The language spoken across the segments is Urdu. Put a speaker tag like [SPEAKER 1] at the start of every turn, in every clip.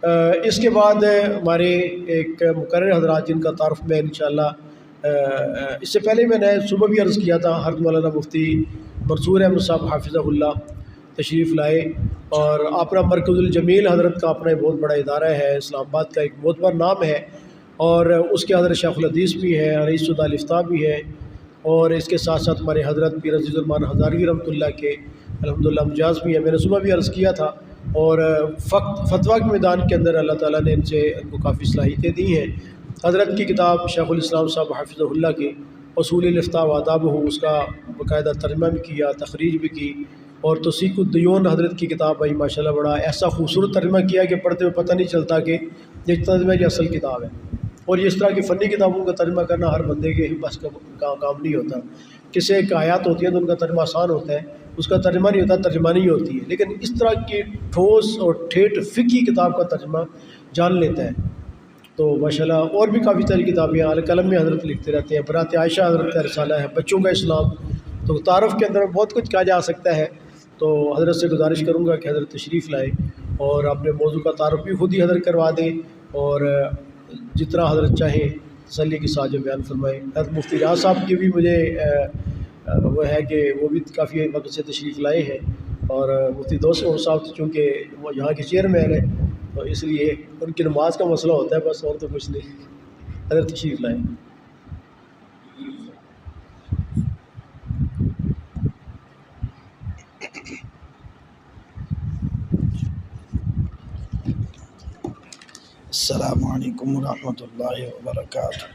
[SPEAKER 1] اس کے بعد ہمارے ایک مقرر حضرات جن کا تعارف میں انشاءاللہ اس سے پہلے میں نے صبح بھی عرض کیا تھا، حضرت مولانا مفتی منصور احمد صاحب حافظہ اللہ تشریف لائے، اور اپنا مرکز الجمیل حضرت کا اپنا بہت بڑا ادارہ ہے، اسلام آباد کا ایک بہت بڑا نام ہے، اور اس کے حضرت شیخ الحدیث بھی ہے، رئیس الدار الافتاء بھی ہے، اور اس کے ساتھ ساتھ ہمارے حضرت پیر عزیز الرحمان ہزاروی رحمۃ اللہ کے الحمدللہ مجاز بھی ہے۔ میں نے صبح بھی عرض کیا تھا، اور فتویٰ کے میدان کے اندر اللہ تعالیٰ نے ان کو کافی صلاحیتیں دی ہیں۔ حضرت کی کتاب شیخ الاسلام صاحب حافظہ اللہ کی اصول الافتاء و آدابہ، اس کا باقاعدہ ترجمہ بھی کیا، تخریج بھی کی، اور توثیق الدیون حضرت کی کتاب بھائی ماشاءاللہ بڑا ایسا خوبصورت ترجمہ کیا کہ پڑھتے ہوئے پتہ نہیں چلتا کہ یہ ترجمہ کی اصل کتاب ہے۔ اور اس طرح کی فنی کتابوں کا ترجمہ کرنا ہر بندے کے بس کا کام نہیں ہوتا۔ کسی ایک آیات ہوتی ہے تو ان کا ترجمہ آسان ہوتا ہے، اس کا ترجمہ نہیں ہوتا، ترجمانی ہوتی ہے، لیکن اس طرح کی ٹھوس اور ٹھیٹ فقہی کتاب کا ترجمہ جان لیتا ہے۔ تو ماشاءاللہ اور بھی کافی ساری کتابیں القلم میں حضرت لکھتے رہتے ہیں، برات عائشہ حضرت کا رسالہ ہے، بچوں کا اسلام، تو تعارف کے اندر بہت کچھ کہا جا سکتا ہے۔ تو حضرت سے گزارش کروں گا کہ حضرت تشریف لائے اور اپنے موضوع کا تعارف بھی خود ہی حضرت کروا دیں، اور جتنا حضرت چاہیں تسلی کے ساتھ جو بیان فرمائیں۔ حضرت مفتی ریاض صاحب کی بھی مجھے وہ ہے کہ وہ بھی کافی وقت سے تشریف لائے ہیں، اور مفتی دوست صاحب چونکہ وہ یہاں کے چیئرمین ہیں، تو اس لیے ان کی نماز کا مسئلہ ہوتا ہے، بس اور تو کچھ نہیں۔ حضرت تشریف لائیں۔
[SPEAKER 2] السلام علیکم ورحمۃ اللہ وبرکاتہ۔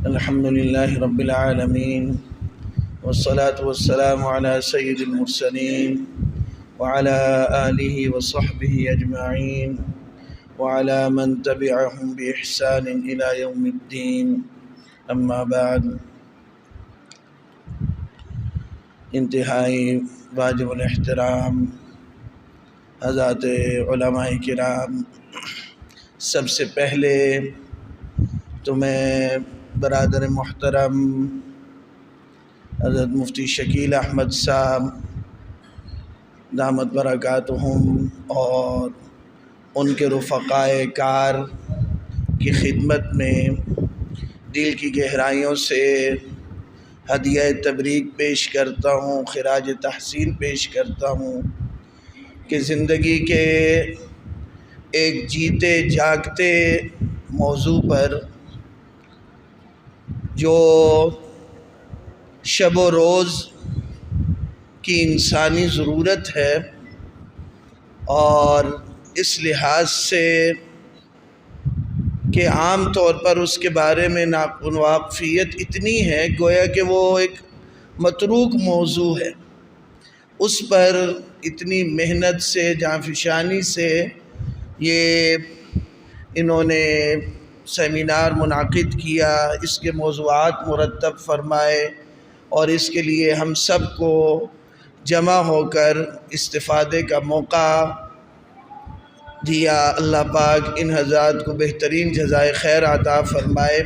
[SPEAKER 2] الحمد للہ رب العالمین، والصلاة والسلام علی سید المرسلین وعلی آلہ وصحبہ اجمعین وعلی من تبعہم بإحسان الی یوم الدین، اما بعد۔ انتہائی واجب الاحترام حضرات علماء کرام، سب سے پہلے تو میں برادر محترم حضرت مفتی شکیل احمد صاحب دامت برکاتہم اور ان کے رفقائے کار کی خدمت میں دل کی گہرائیوں سے ہدیہ تبریک پیش کرتا ہوں، خراج تحسین پیش کرتا ہوں کہ زندگی کے ایک جیتے جاگتے موضوع پر جو شب و روز کی انسانی ضرورت ہے، اور اس لحاظ سے کہ عام طور پر اس کے بارے میں ناواقفیت اتنی ہے گویا کہ وہ ایک متروک موضوع ہے، اس پر اتنی محنت سے جانفشانی سے یہ انہوں نے سیمینار منعقد کیا، اس کے موضوعات مرتب فرمائے، اور اس کے لیے ہم سب کو جمع ہو کر استفادے کا موقع دیا۔ اللہ پاک ان حضرات کو بہترین جزائے خیر عطا فرمائے۔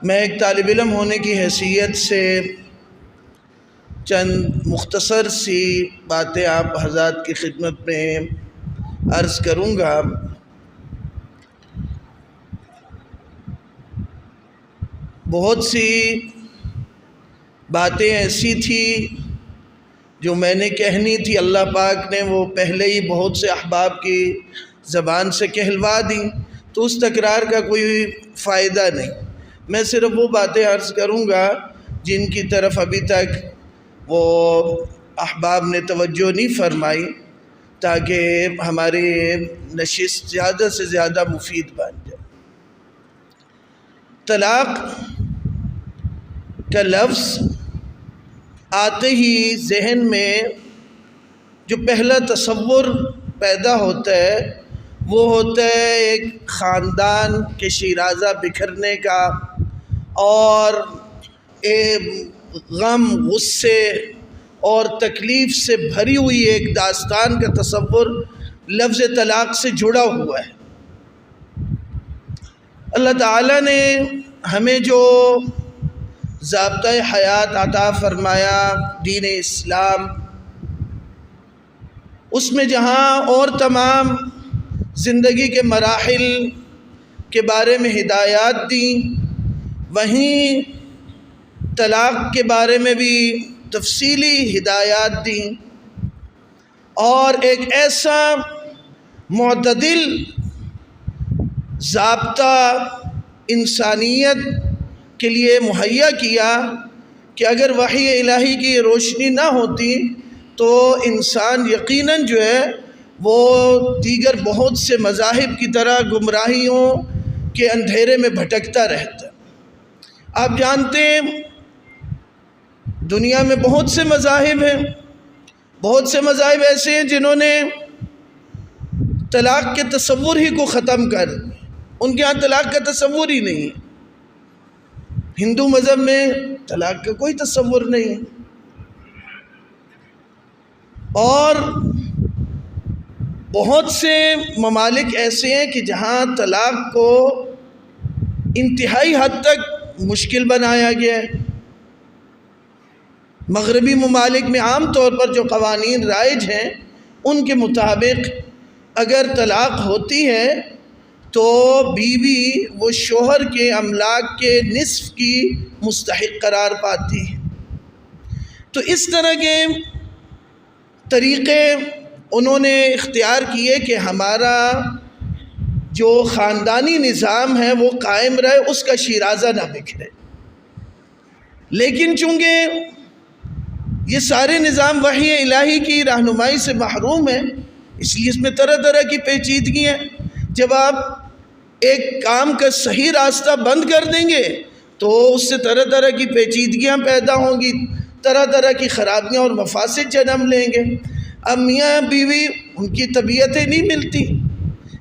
[SPEAKER 2] میں ایک طالب علم ہونے کی حیثیت سے چند مختصر سی باتیں آپ حضرات کی خدمت میں عرض کروں گا۔ بہت سی باتیں ایسی تھی جو میں نے کہنی تھی، اللہ پاک نے وہ پہلے ہی بہت سے احباب کی زبان سے کہلوا دی، تو اس تکرار کا کوئی فائدہ نہیں۔ میں صرف وہ باتیں عرض کروں گا جن کی طرف ابھی تک وہ احباب نے توجہ نہیں فرمائی، تاکہ ہماری نشست زیادہ سے زیادہ مفید بن جائے۔ طلاق کا لفظ آتے ہی ذہن میں جو پہلا تصور پیدا ہوتا ہے وہ ہوتا ہے ایک خاندان کے شیرازہ بکھرنے کا، اور غم، غصے اور تکلیف سے بھری ہوئی ایک داستان کا تصور لفظ طلاق سے جڑا ہوا ہے۔ اللہ تعالیٰ نے ہمیں جو ضابطۂ حیات عطا فرمایا دین اسلام، اس میں جہاں اور تمام زندگی کے مراحل کے بارے میں ہدایات دیں، وہیں طلاق کے بارے میں بھی تفصیلی ہدایات دیں، اور ایک ایسا معتدل ضابطہ انسانیت کے لیے مہیا کیا کہ اگر وحی الہی کی روشنی نہ ہوتی تو انسان یقیناً جو ہے وہ دیگر بہت سے مذاہب کی طرح گمراہیوں کے اندھیرے میں بھٹکتا رہتا۔ آپ جانتے ہیں دنیا میں بہت سے مذاہب ہیں، بہت سے مذاہب ایسے ہیں جنہوں نے طلاق کے تصور ہی کو ختم کر، ان کے ہاں طلاق کا تصور ہی نہیں ہے۔ ہندو مذہب میں طلاق کا کوئی تصور نہیں ہے، اور بہت سے ممالک ایسے ہیں کہ جہاں طلاق کو انتہائی حد تک مشکل بنایا گیا ہے۔ مغربی ممالک میں عام طور پر جو قوانین رائج ہیں ان کے مطابق اگر طلاق ہوتی ہے تو بیوی وہ شوہر کے املاک کے نصف کی مستحق قرار پاتی ہے۔ تو اس طرح کے طریقے انہوں نے اختیار کیے کہ ہمارا جو خاندانی نظام ہے وہ قائم رہے، اس کا شیرازہ نہ بکھرے۔ لیکن چونکہ یہ سارے نظام وحی الہی کی رہنمائی سے محروم ہیں، اس لیے اس میں طرح طرح کی پیچیدگیاں ہیں۔ جب آپ ایک کام کا صحیح راستہ بند کر دیں گے تو اس سے طرح طرح کی پیچیدگیاں پیدا ہوں گی، طرح طرح کی خرابیاں اور مفاسد جنم لیں گے۔ اب میاں بیوی ان کی طبیعتیں نہیں ملتی،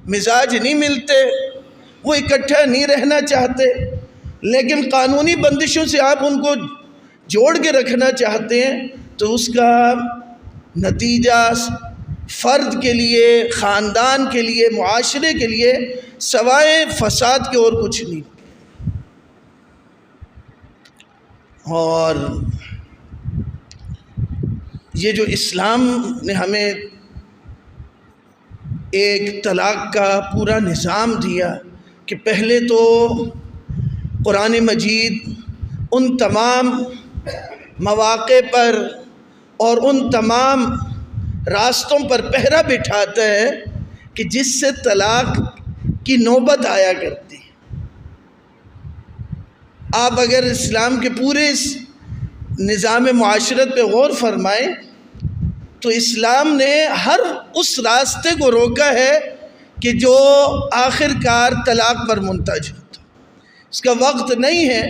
[SPEAKER 2] مزاج نہیں ملتے، وہ اکٹھا نہیں رہنا چاہتے، لیکن قانونی بندشوں سے آپ ان کو جوڑ کے رکھنا چاہتے ہیں، تو اس کا نتیجہ فرد کے لیے، خاندان کے لیے، معاشرے کے لیے سوائے فساد کے اور کچھ نہیں۔ اور یہ جو اسلام نے ہمیں ایک طلاق کا پورا نظام دیا کہ پہلے تو قرآن مجید ان تمام مواقع پر اور ان تمام راستوں پر پہرا بٹھاتا ہے کہ جس سے طلاق کی نوبت آیا کرتی ہے۔ آپ اگر اسلام کے پورے اس نظام معاشرت پہ غور فرمائیں تو اسلام نے ہر اس راستے کو روکا ہے کہ جو آخر کار طلاق پر منتج ہوتا۔ اس کا وقت نہیں ہے،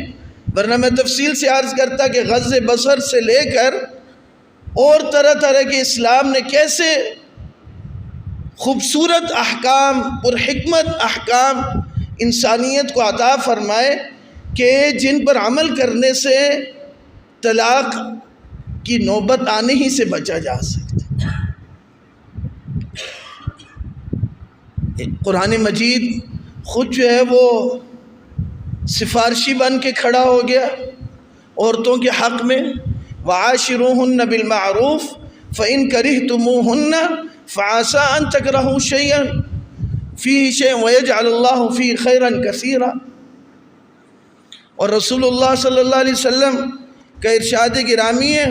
[SPEAKER 2] ورنہ میں تفصیل سے عرض کرتا کہ غض بصر سے لے کر اور طرح طرح کے اسلام نے کیسے خوبصورت احکام، پرحکمت احکام انسانیت کو عطا فرمائے کہ جن پر عمل کرنے سے طلاق کی نوبت آنے ہی سے بچا جا سکتا۔ قرآن مجید خود جو ہے وہ سفارشی بن کے کھڑا ہو گیا عورتوں کے حق میں، وَعَاشِرُوهُنَّ بِالْمَعْرُوفِ فَإِنْ كَرِهْتُمُوهُنَّ فَعَسَىٰ أَن تَكْرَهُوا شَيْئًا فِيهِ شَيْءٌ وَيَجْعَلُ اللَّهُ فِيهِ خَيْرًا كَثِيرًا۔ اور رسول اللہ صلی اللہ علیہ وسلم کا ارشاد گرامی ہے،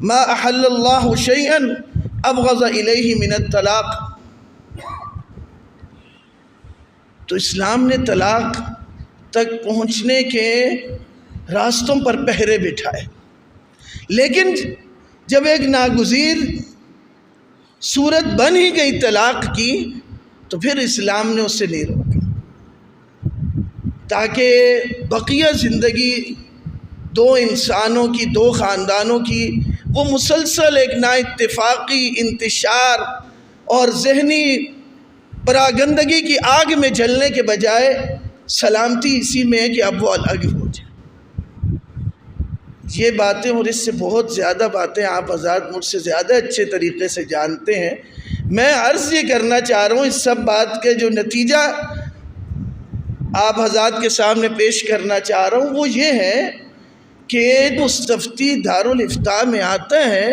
[SPEAKER 2] مَا أَحَلَّ اللَّهُ شَيْئًا أَبْغَضَ إِلَيْهِ مِنَ الطَّلَاقِ۔ تو اسلام نے طلاق تک پہنچنے کے راستوں پر پہرے بٹھائے، لیکن جب ایک ناگزیر صورت بن ہی گئی طلاق کی تو پھر اسلام نے اس سے نہیں روکا، تاکہ بقیہ زندگی دو انسانوں کی، دو خاندانوں کی، وہ مسلسل ایک نا اتفاقی انتشار اور ذہنی پراگندگی کی آگ میں جلنے کے بجائے سلامتی اسی میں ہے کہ اب وہ الگ ہو جائے۔ یہ باتیں اور اس سے بہت زیادہ باتیں آپ آزاد مجھ سے زیادہ اچھے طریقے سے جانتے ہیں، میں عرض یہ کرنا چاہ رہا ہوں، اس سب بات کے جو نتیجہ آپ حضرات کے سامنے پیش کرنا چاہ رہا ہوں وہ یہ ہے کہ مستفتی دارالافتاء میں آتا ہے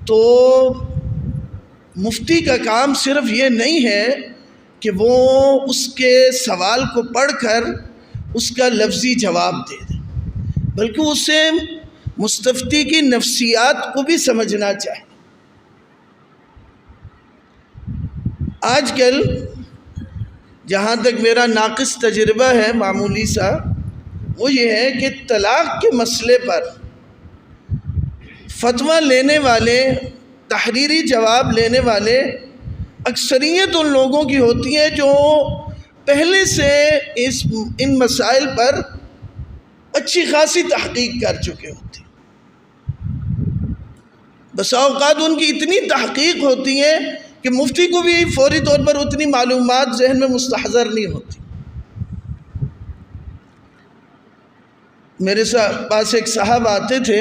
[SPEAKER 2] تو مفتی کا کام صرف یہ نہیں ہے کہ وہ اس کے سوال کو پڑھ کر اس کا لفظی جواب دے دے، بلکہ اسے مستفتی کی نفسیات کو بھی سمجھنا چاہیے۔ آج کل جہاں تک میرا ناقص تجربہ ہے معمولی سا، وہ یہ ہے کہ طلاق کے مسئلے پر فتویٰ لینے والے، تحریری جواب لینے والے اکثریت ان لوگوں کی ہوتی ہے جو پہلے سے ان مسائل پر اچھی خاصی تحقیق کر چکے ہوتے ہیں۔ بسا اوقات ان کی اتنی تحقیق ہوتی ہے کہ مفتی کو بھی فوری طور پر اتنی معلومات ذہن میں مستحضر نہیں ہوتی۔ میرے پاس ایک صاحب آتے تھے،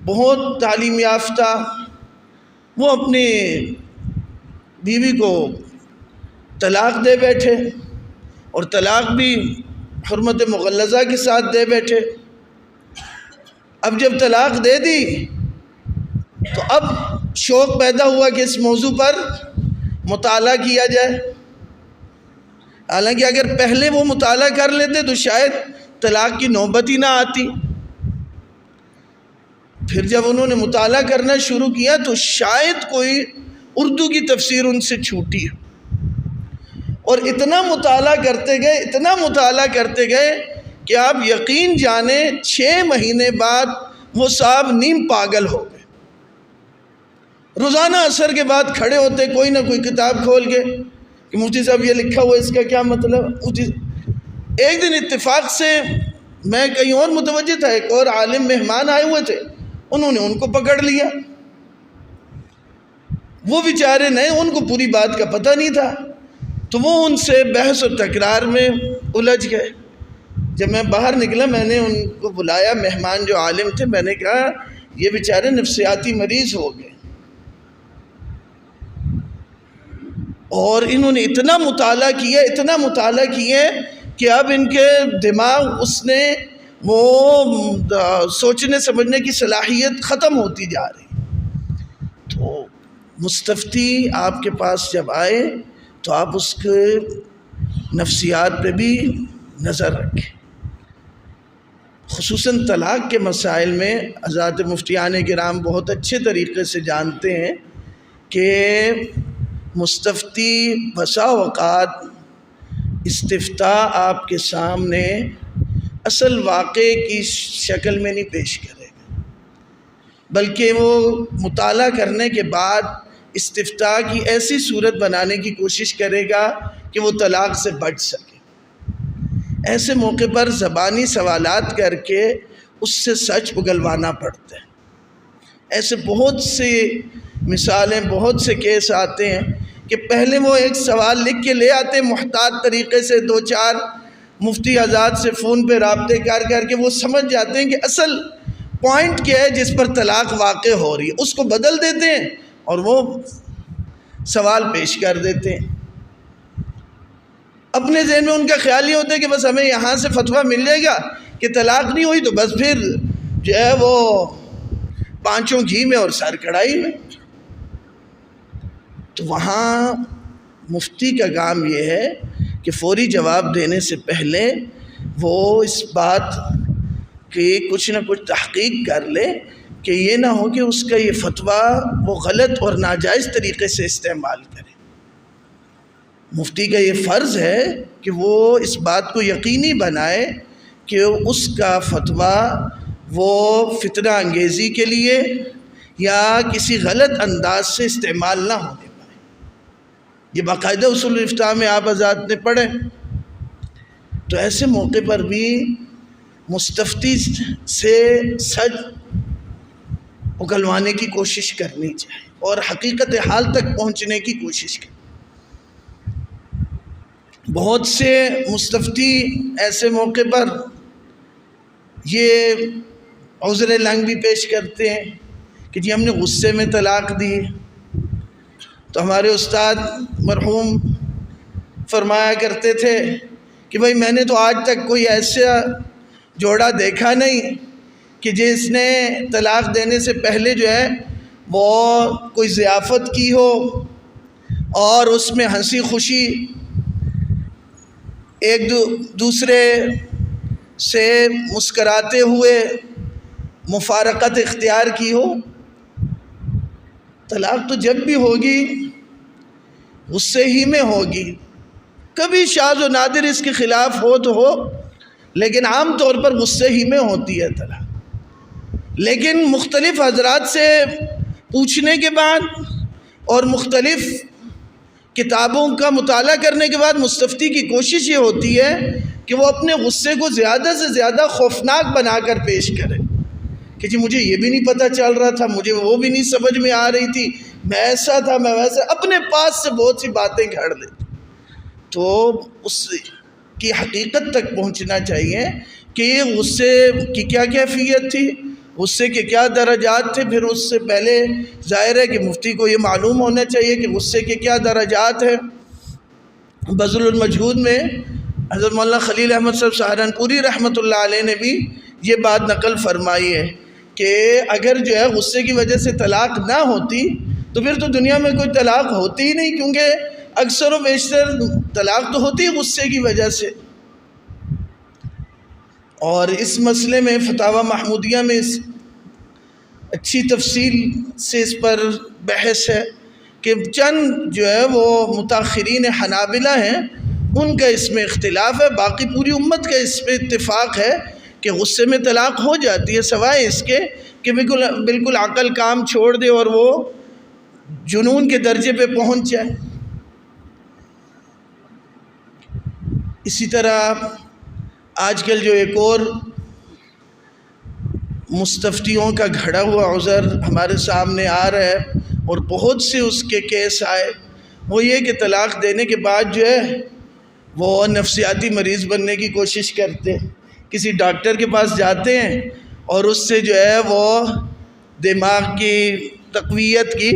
[SPEAKER 2] بہت تعلیم یافتہ، وہ اپنی بیوی کو طلاق دے بیٹھے، اور طلاق بھی حرمت مغلظہ کے ساتھ دے بیٹھے۔ اب جب طلاق دے دی تو اب شوق پیدا ہوا کہ اس موضوع پر مطالعہ کیا جائے، حالانکہ اگر پہلے وہ مطالعہ کر لیتے تو شاید طلاق کی نوبت ہی نہ آتی۔ پھر جب انہوں نے مطالعہ کرنا شروع کیا تو شاید کوئی اردو کی تفسیر ان سے چھوٹی، اور اتنا مطالعہ کرتے گئے کہ آپ یقین جانیں 6 مہینے بعد وہ صاحب نیم پاگل ہو گئے۔ روزانہ عصر کے بعد کھڑے ہوتے کوئی نہ کوئی کتاب کھول کے کہ مفتی صاحب یہ لکھا ہوا اس کا کیا مطلب۔ ایک دن اتفاق سے میں کہیں اور متوجہ تھا، ایک اور عالم مہمان آئے ہوئے تھے، انہوں نے ان کو پکڑ لیا۔ وہ بیچارے نئے، ان کو پوری بات کا پتہ نہیں تھا، تو وہ ان سے بحث و تکرار میں الجھ گئے۔ جب میں باہر نکلا میں نے ان کو بلایا، مہمان جو عالم تھے، میں نے کہا یہ بیچارے نفسیاتی مریض ہو گئے، اور انہوں نے اتنا مطالعہ کیا کہ اب ان کے دماغ اس نے وہ سوچنے سمجھنے کی صلاحیت ختم ہوتی جا رہی۔ تو مستفتی آپ کے پاس جب آئے تو آپ اس کے نفسیات پہ بھی نظر رکھیں، خصوصاً طلاق کے مسائل میں حضرات مفتیان کرام بہت اچھے طریقے سے جانتے ہیں کہ مستفتی بسا اوقات استفتاء آپ کے سامنے اصل واقعے کی شکل میں نہیں پیش کرے گا، بلکہ وہ مطالعہ کرنے کے بعد استفتاء کی ایسی صورت بنانے کی کوشش کرے گا کہ وہ طلاق سے بچ سکے۔ ایسے موقع پر زبانی سوالات کر کے اس سے سچ اگلوانا پڑتا ہے۔ ایسے بہت سے مثالیں، بہت سے کیس آتے ہیں کہ پہلے وہ ایک سوال لکھ کے لے آتے محتاط طریقے سے، 2-4 مفتی حضرات سے فون پہ رابطے کر کے وہ سمجھ جاتے ہیں کہ اصل پوائنٹ کیا ہے جس پر طلاق واقع ہو رہی ہے، اس کو بدل دیتے ہیں اور وہ سوال پیش کر دیتے ہیں۔ اپنے ذہن میں ان کا خیال یہ ہوتا ہے کہ بس ہمیں یہاں سے فتویٰ مل جائے گا کہ طلاق نہیں ہوئی تو بس پھر جو ہے وہ پانچوں گھی میں اور سر کڑھائی میں۔ تو وہاں مفتی کا کام یہ ہے کہ فوری جواب دینے سے پہلے وہ اس بات کی کچھ نہ کچھ تحقیق کر لے کہ یہ نہ ہو کہ اس کا یہ فتویٰ وہ غلط اور ناجائز طریقے سے استعمال کرے۔ مفتی کا یہ فرض ہے کہ وہ اس بات کو یقینی بنائے کہ اس کا فتویٰ وہ فتنہ انگیزی کے لیے یا کسی غلط انداز سے استعمال نہ ہونے پائے۔ یہ باقاعدہ اصول الافتاء میں آپ حضرات نے پڑھے۔ تو ایسے موقع پر بھی مستفتی سے سچ اگلوانے کی کوشش کرنی چاہیے اور حقیقت حال تک پہنچنے کی کوشش کریں۔ بہت سے مستفتی ایسے موقع پر یہ عذر لنگ بھی پیش کرتے ہیں کہ جی ہم نے غصے میں طلاق دی، تو ہمارے استاد مرحوم فرمایا کرتے تھے کہ بھائی میں نے تو آج تک کوئی ایسا جوڑا دیکھا نہیں کہ جس نے طلاق دینے سے پہلے جو ہے وہ کوئی ضیافت کی ہو اور اس میں ہنسی خوشی ایک دوسرے سے مسکراتے ہوئے مفارقت اختیار کی ہو۔ طلاق تو جب بھی ہوگی غصے ہی میں ہوگی، کبھی شاذ و نادر اس کے خلاف ہو تو ہو، لیکن عام طور پر غصے ہی میں ہوتی ہے طلاق۔ لیکن مختلف حضرات سے پوچھنے کے بعد اور مختلف کتابوں کا مطالعہ کرنے کے بعد مستفتی کی کوشش یہ ہوتی ہے کہ وہ اپنے غصے کو زیادہ سے زیادہ خوفناک بنا کر پیش کرے کہ جی مجھے یہ بھی نہیں پتہ چل رہا تھا، مجھے وہ بھی نہیں سمجھ میں آ رہی تھی، میں ایسا تھا، میں ویسا، اپنے پاس سے بہت سی باتیں گھڑ لیتے۔ تو اس کی حقیقت تک پہنچنا چاہیے کہ یہ غصے کی کیا کیفیت تھی، غصے کے کیا درجات تھے۔ پھر اس سے پہلے ظاہر ہے کہ مفتی کو یہ معلوم ہونا چاہیے کہ غصے کے کیا درجات ہیں۔ بذل المجہود میں حضرت مولانا خلیل احمد صاحب سہارنپوری رحمۃ اللہ علیہ نے بھی یہ بات نقل فرمائی ہے کہ اگر جو ہے غصے کی وجہ سے طلاق نہ ہوتی تو پھر تو دنیا میں کوئی طلاق ہوتی ہی نہیں، کیونکہ اکثر و بیشتر طلاق تو ہوتی غصے کی وجہ سے۔ اور اس مسئلے میں فتاوی محمودیہ میں اچھی تفصیل سے اس پر بحث ہے کہ چند جو ہے وہ متاخرین حنابلہ ہیں ان کا اس میں اختلاف ہے، باقی پوری امت کا اس پہ اتفاق ہے کہ غصے میں طلاق ہو جاتی ہے، سوائے اس کے کہ بالکل عقل کام چھوڑ دے اور وہ جنون کے درجے پہ پہنچ جائے۔ اسی طرح آج کل جو ایک اور مستفتیوں کا گھڑا ہوا عذر ہمارے سامنے آ رہا ہے اور بہت سے اس کے کیس آئے، وہ یہ کہ طلاق دینے کے بعد جو ہے وہ نفسیاتی مریض بننے کی کوشش کرتے ہیں، کسی ڈاکٹر کے پاس جاتے ہیں اور اس سے جو ہے وہ دماغ کی تقویت کی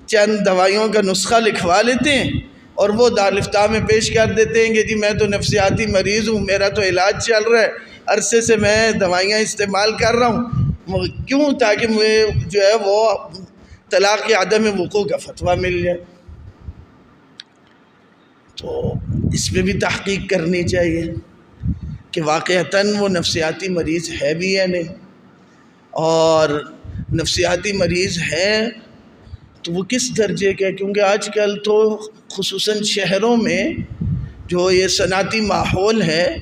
[SPEAKER 2] چند دوائیوں کا نسخہ لکھوا لیتے ہیں اور وہ دارالفتاء میں پیش کر دیتے ہیں کہ جی میں تو نفسیاتی مریض ہوں، میرا تو علاج چل رہا ہے، عرصے سے میں دوائیاں استعمال کر رہا ہوں، کیوں؟ تاکہ مجھے جو ہے وہ طلاق کے عدم وقوع کا فتویٰ مل جائے۔ تو اس پہ بھی تحقیق کرنی چاہیے کہ واقعتاً وہ نفسیاتی مریض ہے بھی یا نہیں، اور نفسیاتی مریض ہے تو وہ کس درجے کا ہے، کیونکہ آج کل تو خصوصاً شہروں میں جو یہ صنعتی ماحول ہے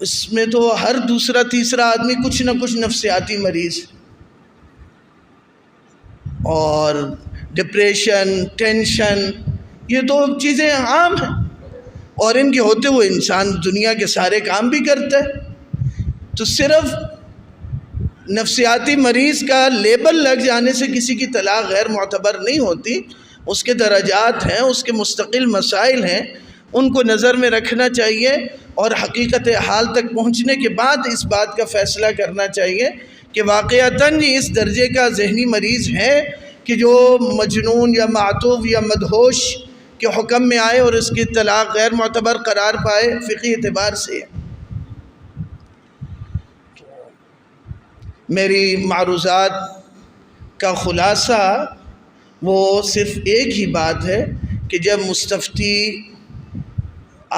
[SPEAKER 2] اس میں تو ہر دوسرا تیسرا آدمی کچھ نہ کچھ نفسیاتی مریض، اور ڈپریشن، ٹینشن، یہ تو چیزیں عام ہیں اور ان کے ہوتے ہوئے انسان دنیا کے سارے کام بھی کرتا ہے۔ تو صرف نفسیاتی مریض کا لیبل لگ جانے سے کسی کی طلاق غیر معتبر نہیں ہوتی، اس کے درجات ہیں، اس کے مستقل مسائل ہیں، ان کو نظر میں رکھنا چاہیے اور حقیقت حال تک پہنچنے کے بعد اس بات کا فیصلہ کرنا چاہیے کہ واقعتاً یہ اس درجے کا ذہنی مریض ہے کہ جو مجنون یا معتوب یا مدہوش کے حکم میں آئے اور اس کی طلاق غیر معتبر قرار پائے فقہی اعتبار سے۔ میری معروضات کا خلاصہ وہ صرف ایک ہی بات ہے کہ جب مستفتی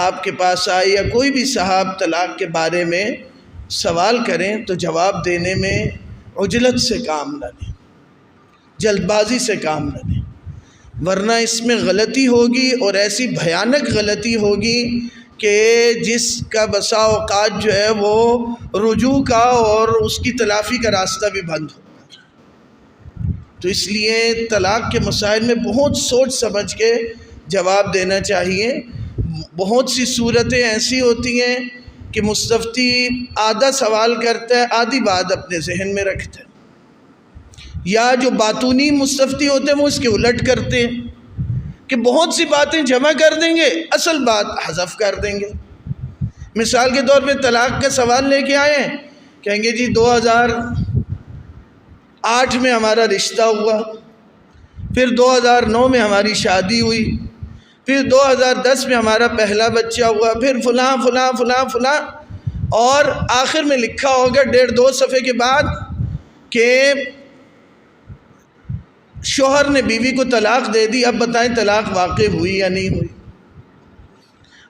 [SPEAKER 2] آپ کے پاس آئے یا کوئی بھی صاحب طلاق کے بارے میں سوال کریں تو جواب دینے میں عجلت سے کام نہ لیں، جلد بازی سے کام نہ لیں، ورنہ اس میں غلطی ہوگی اور ایسی بھیانک غلطی ہوگی کہ جس کا بسا اوقات جو ہے وہ رجوع کا اور اس کی تلافی کا راستہ بھی بند ہوگا۔ تو اس لیے طلاق کے مسائل میں بہت سوچ سمجھ کے جواب دینا چاہیے۔ بہت سی صورتیں ایسی ہوتی ہیں کہ مستفتی آدھا سوال کرتا ہے، آدھی بات اپنے ذہن میں رکھتا ہے، یا جو باطونی مستفتی ہوتے ہیں وہ اس کے الٹ کرتے ہیں کہ بہت سی باتیں جمع کر دیں گے، اصل بات حذف کر دیں گے۔ مثال کے طور پہ طلاق کا سوال لے کے آئے ہیں، کہیں گے جی 2008 میں ہمارا رشتہ ہوا، پھر 2009 میں ہماری شادی ہوئی، پھر 2010 میں ہمارا پہلا بچہ ہوا، پھر فلاں فلاں فلاں فلاں، اور آخر میں لکھا ہوگا 1.5-2 صفحے کے بعد کہ شوہر نے بیوی کو طلاق دے دی۔ اب بتائیں طلاق واقع ہوئی یا نہیں ہوئی؟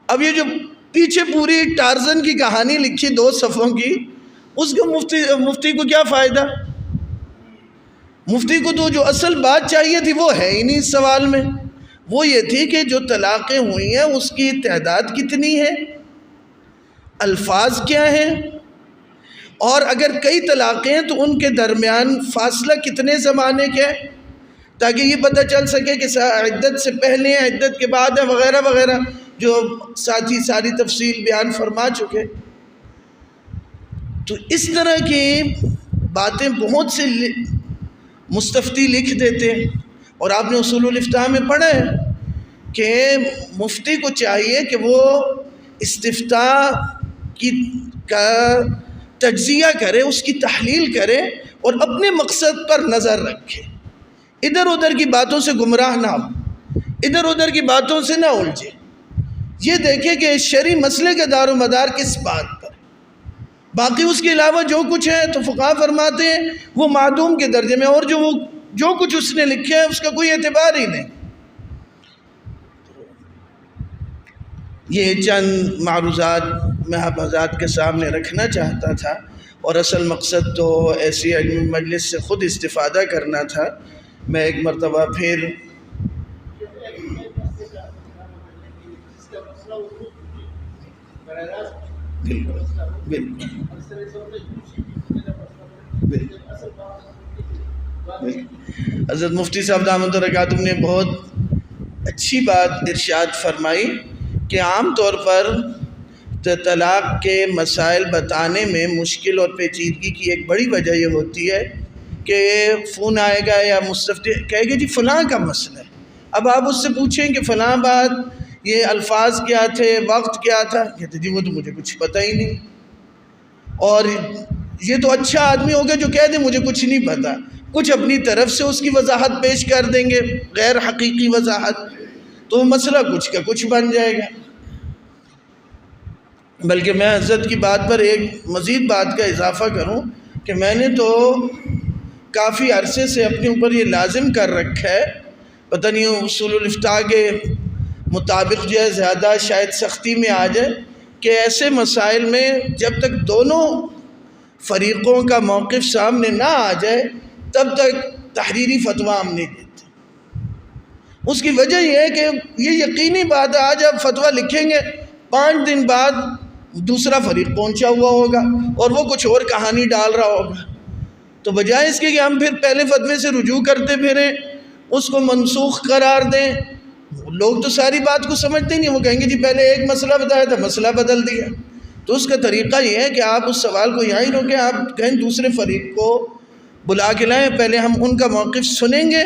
[SPEAKER 2] اب یہ جو پیچھے پوری ٹارزن کی کہانی لکھی 2 صفحوں کی، اس کو مفتی کو کیا فائدہ؟ مفتی کو تو جو اصل بات چاہیے تھی وہ ہے ہی نہیں اس سوال میں۔ وہ یہ تھی کہ جو طلاقیں ہوئی ہیں اس کی تعداد کتنی ہے، الفاظ کیا ہیں، اور اگر کئی طلاقیں ہیں تو ان کے درمیان فاصلہ کتنے زمانے کے ہے، تاکہ یہ پتہ چل سکے کہ عدت سے پہلے ہیں، عدت کے بعد ہے، وغیرہ وغیرہ، جو ساتھی ساری تفصیل بیان فرما چکے۔ تو اس طرح کی باتیں بہت سے مستفتی لکھ دیتے ہیں، اور آپ نے اصول الافتاء میں پڑھا ہے کہ مفتی کو چاہیے کہ وہ استفتاء کا تجزیہ کرے، اس کی تحلیل کرے، اور اپنے مقصد پر نظر رکھے، ادھر ادھر کی باتوں سے گمراہ نہ ہو، ادھر ادھر کی باتوں سے نہ الجھے، یہ دیکھے کہ شرعی مسئلے کا دار و مدار کس بات پر۔ باقی اس کے علاوہ جو کچھ ہے تو فقہا فرماتے ہیں وہ معدوم کے درجے میں، اور جو کچھ اس نے لکھا ہے اس کا کوئی اعتبار ہی نہیں۔ یہ چند معروضات میں آپ حضرات کے سامنے رکھنا چاہتا تھا، اور اصل مقصد تو ایسی علمی مجلس سے خود استفادہ کرنا تھا۔ میں ایک مرتبہ پھر حضرت مفتی صاحب دامت برکاتہ نے بہت اچھی بات ارشاد فرمائی کہ عام طور پر طلاق کے مسائل بتانے میں مشکل اور پیچیدگی کی ایک بڑی وجہ یہ ہوتی ہے کہ فون آئے گا یا مستفتی کہے گا جی فلاں کا مسئلہ ہے، اب آپ اس سے پوچھیں کہ فلاں بات یہ الفاظ کیا تھے، وقت کیا تھا، کہتے جی وہ تو مجھے کچھ پتہ ہی نہیں، اور یہ تو اچھا آدمی ہوگا جو کہہ دے مجھے کچھ نہیں پتہ، کچھ اپنی طرف سے اس کی وضاحت پیش کر دیں گے، غیر حقیقی وضاحت، تو مسئلہ کچھ کا کچھ بن جائے گا۔ بلکہ میں حضرت کی بات پر ایک مزید بات کا اضافہ کروں کہ میں نے تو کافی عرصے سے اپنے اوپر یہ لازم کر رکھا ہے، پتہ نہیں اصول الافتاء کے مطابق جو ہے زیادہ شاید سختی میں آ جائے، کہ ایسے مسائل میں جب تک دونوں فریقوں کا موقف سامنے نہ آ جائے تب تک تحریری فتویٰ ہم نہیں دیتے۔ اس کی وجہ یہ ہے کہ یہ یقینی بات ہے آج آپ فتویٰ لکھیں گے 5 دن بعد دوسرا فریق پہنچا ہوا ہوگا اور وہ کچھ اور کہانی ڈال رہا ہوگا، تو بجائے اس کے کہ ہم پھر پہلے فتوے سے رجوع کرتے پھریں، اس کو منسوخ قرار دیں، لوگ تو ساری بات کو سمجھتے نہیں، وہ کہیں گے جی پہلے ایک مسئلہ بتایا تھا مسئلہ بدل دیا۔ تو اس کا طریقہ یہ ہے کہ آپ اس سوال کو یہاں ہی روکیں، آپ کہیں دوسرے فریق کو بلا کے لائیں، پہلے ہم ان کا موقف سنیں گے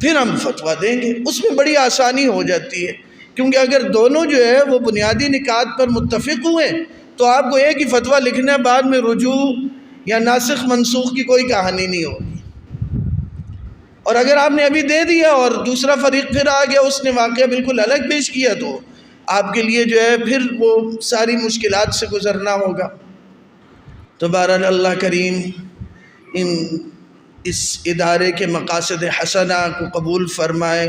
[SPEAKER 2] پھر ہم فتویٰ دیں گے، اس میں بڑی آسانی ہو جاتی ہے، کیونکہ اگر دونوں جو ہے وہ بنیادی نکات پر متفق ہوئے تو آپ کو ایک ہی فتویٰ لکھنا ہے، بعد میں رجوع یا ناسخ منسوخ کی کوئی کہانی نہیں ہوگی۔ اور اگر آپ نے ابھی دے دیا اور دوسرا فریق پھر آ گیا، اس نے واقعہ بالکل الگ پیش کیا، تو آپ کے لیے جو ہے پھر وہ ساری مشکلات سے گزرنا ہوگا۔ تو بہرحال اللہ کریم اس ادارے کے مقاصد حسنہ کو قبول فرمائے،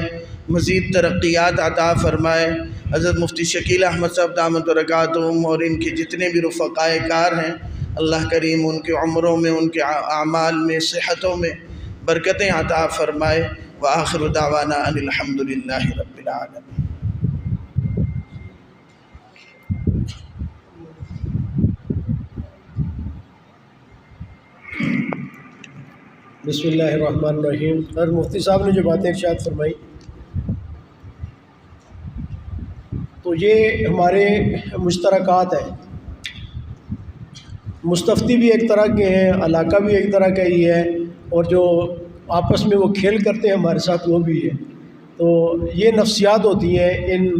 [SPEAKER 2] مزید ترقیات عطا فرمائے۔ حضرت مفتی شکیل احمد صاحب دامت برکاتہم اور ان کے جتنے بھی رفقائے کار ہیں، اللہ کریم ان کے عمروں میں، ان کے اعمال میں، صحتوں میں برکتیں عطا فرمائے۔ وآخر دعوانا ان الحمدللہ رب العالمین۔
[SPEAKER 1] بسم اللہ الرحمن الرحیم۔ حضرت مفتی صاحب نے جو باتیں ارشاد فرمائی تو یہ ہمارے مشترکات ہیں، مستفتی بھی ایک طرح کے ہیں، علاقہ بھی ایک طرح کا ہی ہے، اور جو آپس میں وہ کھیل کرتے ہیں ہمارے ساتھ وہ بھی ہے۔ تو یہ نفسیات ہوتی ہیں ان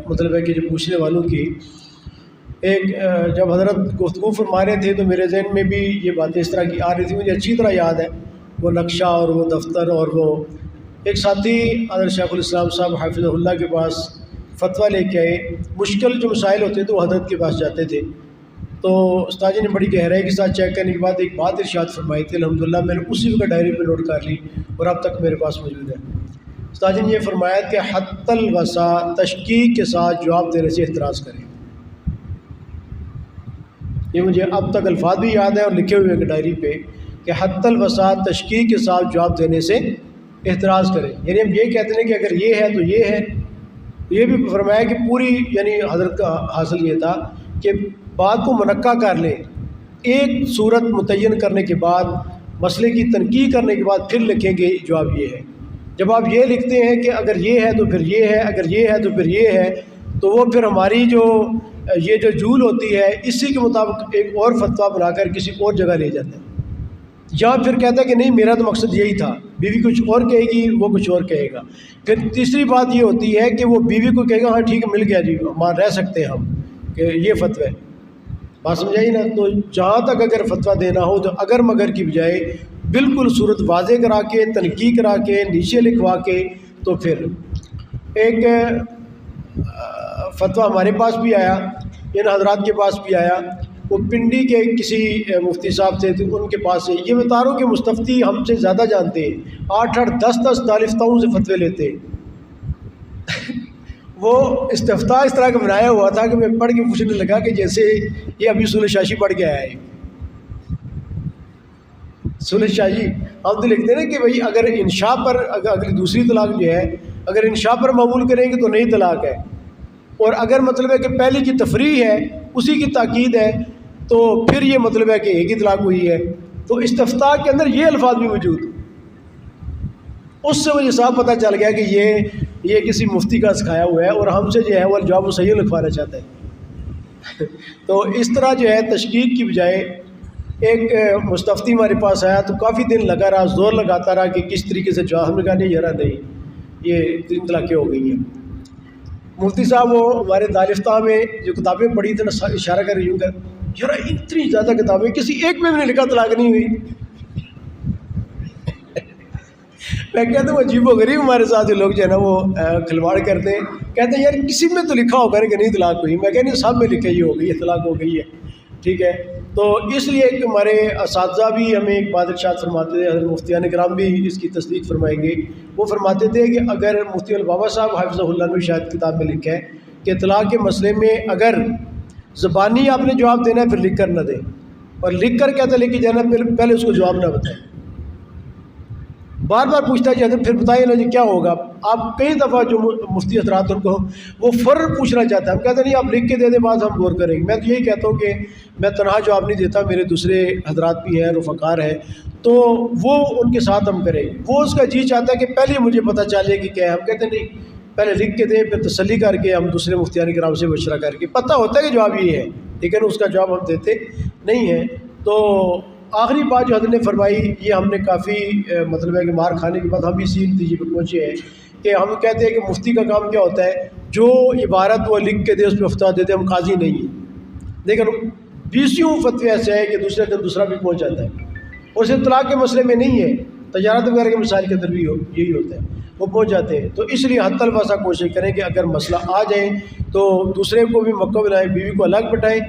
[SPEAKER 1] مطلب ہے کہ جو پوچھنے والوں کی۔ ایک جب حضرت گفتگو فرما رہے تھے تو میرے ذہن میں بھی یہ باتیں اس طرح کی آ رہی تھی، مجھے اچھی طرح یاد ہے وہ نقشہ اور وہ دفتر اور وہ ایک ساتھی حضرت شیخ الاسلام صاحب حافظہ اللہ کے پاس فتویٰ لے کے آئے. مشکل جو مسائل ہوتے تو وہ حضرت کے پاس جاتے تھے. تو استاد جی نے بڑی گہرائی کے ساتھ چیک کرنے کے بعد ایک بات ارشاد فرمائی تھی, الحمدللہ میں نے اسی وقت ڈائری پہ نوٹ کر لی اور اب تک میرے پاس موجود ہے. استاد جی نے یہ فرمایا کہ حتی الوسع تشکیک کے ساتھ جواب دینے سے احتراز کریں. یہ مجھے اب تک الفاظ بھی یاد ہے اور لکھے ہوئے ہیں ڈائری پہ کہ حتی الوسع تشکیک کے ساتھ جواب دینے سے احتراز کریں. یعنی ہم یہ کہتے ہیں کہ اگر یہ ہے تو یہ ہے. یہ بھی فرمایا کہ پوری یعنی حضرت کا حاصل یہ تھا کہ بات کو منقع کر لیں, ایک صورت متعین کرنے کے بعد مسئلے کی تنقیح کرنے کے بعد پھر لکھیں گے جواب یہ ہے. جب آپ یہ لکھتے ہیں کہ اگر یہ ہے تو پھر یہ ہے, اگر یہ ہے تو پھر یہ ہے, تو وہ پھر ہماری جو جھول ہوتی ہے اسی کے مطابق ایک اور فتویٰ بنا کر کسی اور جگہ لے جاتے ہیں. یا پھر کہتا ہے کہ نہیں میرا تو مقصد یہی تھا, بیوی کچھ اور کہے گی وہ کچھ اور کہے گا. پھر تیسری بات یہ ہوتی ہے کہ وہ بیوی کو کہے گا ہاں ٹھیک ہے مل گیا جی ہمارا رہ سکتے ہیں ہم, کہ یہ فتوی ہے. بات سمجھائی نا. تو جہاں تک اگر فتویٰ دینا ہو تو اگر مگر کی بجائے بالکل صورت واضح کرا کے, تنقیح کرا کے, نیچے لکھوا کے, تو پھر ایک فتویٰ ہمارے پاس بھی آیا, ان حضرات کے پاس بھی آیا. وہ پنڈی کے کسی مفتی صاحب تھے تو ان کے پاس سے یہ بتا رہا ہوں کہ مستفتی ہم سے زیادہ جانتے ہیں, 8-8 10-10 دالفتاؤں سے فتوے لیتے. وہ استفتاء اس طرح کا بنایا ہوا تھا کہ میں پڑھ کے پوچھنے لگا کہ جیسے یہ ابھی سولہ شاشی پڑھ کے آیا ہے. سولہ شاشی ہم تو لکھتے ہیں نا کہ بھئی اگر انشاء پر اگر دوسری طلاق جو ہے اگر انشاء پر معمول کریں گے تو نئی طلاق ہے, اور اگر مطلب ہے کہ پہلی کی تفریح ہے اسی کی تاکید ہے تو پھر یہ مطلب ہے کہ ایک ہی طلاق ہوئی ہے. تو استفتاء کے اندر یہ الفاظ بھی موجود. اس سے مجھے صاف پتہ چل گیا کہ یہ کسی مفتی کا سکھایا ہوا ہے اور ہم سے جو ہے وہ جواب صحیح لکھوانا چاہتا ہے. تو اس طرح جو ہے تشکیک کی بجائے ایک مستفتی ہمارے پاس آیا تو کافی دن لگا رہا, زور لگاتا رہا کہ کس طریقے سے جواب. ہم نے کہا نہیں یار نہیں یہ 3 طلاقیں ہو گئی ہیں. مفتی صاحب وہ ہمارے دارالفتہ میں جو کتابیں پڑھی تھیں نا اشارہ کر رہی ہوں کہ یار اتنی زیادہ کتابیں کسی ایک میں بھی نہیں لکھا طلاق نہیں ہوئی. میں کہتا ہوں عجیب و غریب ہمارے ساتھ لوگ جو ہے نا وہ کھلواڑ کرتے ہیں, کہتے ہیں یار کسی میں تو لکھا ہوگا کہ نہیں طلاق ہوئی. میں کہتا ہوں سب میں لکھا ہی ہو گئی ہے, طلاق ہو گئی ہے. ٹھیک ہے. تو اس لیے ایک ہمارے اساتذہ بھی ہمیں ایک بات ارشاد فرماتے تھے, حضرت مفتیان کرام بھی اس کی تصدیق فرمائیں گے. وہ فرماتے تھے کہ اگر مفتی البابا صاحب حافظہ اللہ نے شاید کتاب میں لکھا ہے کہ طلاق کے مسئلے میں اگر زبانی آپ نے جواب دینا ہے پھر لکھ کر نہ دیں, اور لکھ کر کہتا لے کے جانا پہلے اس کو جواب نہ بتائیں. بار بار پوچھتا ہے جی حضرت پھر بتائیے نا جی کیا ہوگا. آپ کئی دفعہ جو مفتی حضرات ان کو وہ فوراً پوچھنا چاہتا ہے, ہم کہتے ہیں نہیں آپ لکھ کے دے دیں بعد ہم غور کریں گے. میں تو یہی کہتا ہوں کہ میں تنہا جواب نہیں دیتا, میرے دوسرے حضرات بھی ہیں, رفقار ہیں, تو وہ ان کے ساتھ ہم کریں. وہ اس کا جی چاہتا ہے کہ پہلے مجھے پتہ چلے کہ کیا ہے. ہم کہتے ہیں نہیں پہلے لکھ کے دیں پھر تسلی کر کے ہم دوسرے مفتیان کرام سے مشورہ کر کے, پتہ ہوتا ہے کہ جواب یہ ہے لیکن اس کا جواب ہم دیتے نہیں ہیں. تو آخری بات جو حضرت نے فرمائی یہ ہم نے کافی مطلب ہے کہ مار کھانے کے بعد ہم اسی نتیجے پر پہنچے ہیں کہ ہم کہتے ہیں کہ مفتی کا کام کیا ہوتا ہے, جو عبارت وہ لکھ کے دے اس پہ فتویٰ دیتے, ہم قاضی نہیں ہیں. لیکن 20 فتوے ایسے ہے کہ دوسرے دن دوسرا بھی پہنچ جاتا ہے, اور صرف طلاق کے مسئلے میں نہیں ہے, تجارت وغیرہ کے مسائل کے اندر بھی یہی ہوتا ہے, وہ پہنچ جاتے ہیں. تو اس لیے حتی الوسع کوشش کریں کہ اگر مسئلہ آ جائے تو دوسرے کو بھی موقع بنائیں, بیوی کو الگ بٹھائیں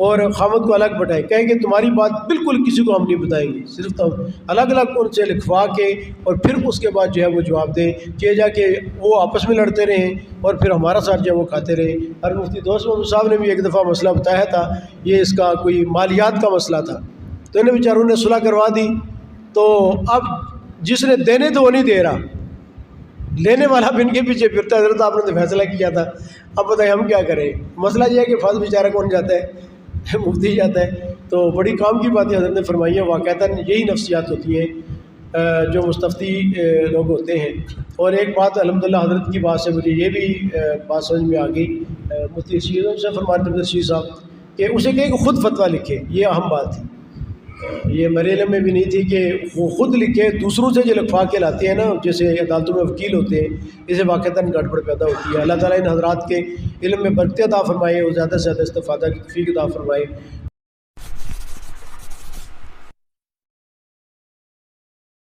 [SPEAKER 1] اور خامد کو الگ بٹھائیں. کہیں کہ تمہاری بات بالکل کسی کو ہم نہیں بتائیں گے, صرف تو الگ الگ ان سے لکھوا کے اور پھر اس کے بعد جو ہے وہ جواب دیں, کہ جا کے وہ آپس میں لڑتے رہیں اور پھر ہمارا ساتھ جو ہے وہ کھاتے رہیں. اور مفتی دوست محمد صاحب نے بھی ایک دفعہ مسئلہ بتایا تھا, یہ اس کا کوئی مالیات کا مسئلہ تھا, تو انہیں بیچاروں نے صلح کروا دی. تو اب جس نے دینے تو وہ نہیں دے رہا, لینے والا بھی ان کے پیچھے پھرتا ہے. حضرت آپ نے تو فیصلہ کیا تھا, اب بتائیں ہم کیا کریں. مسئلہ یہ ہے کہ فاضل بیچارہ کون جاتا ہے, مفتی جاتا ہے. تو بڑی کام کی باتیں حضرت نے فرمائی ہیں. واقعتاً یہی نفسیات ہوتی ہیں جو مستفتی لوگ ہوتے ہیں. اور ایک بات الحمدللہ حضرت کی بات سے مجھے یہ بھی بات سمجھ میں آ گئی, مفتی رشید سے فرماتے رشید صاحب کہ اسے کہیں کہ خود فتویٰ لکھے, یہ اہم بات تھی. یہ میرے علم میں بھی نہیں تھی کہ وہ خود لکھے, دوسروں سے جو لکھوا کے لاتے ہیں نا, جیسے عدالتوں میں وکیل ہوتے ہیں, اسے واقعتاً گڑبڑ پیدا ہوتی ہے. اللہ تعالیٰ ان حضرات کے علم میں برکت عطا فرمائے اور زیادہ سے زیادہ استفادہ کی توفیق عطا فرمائے.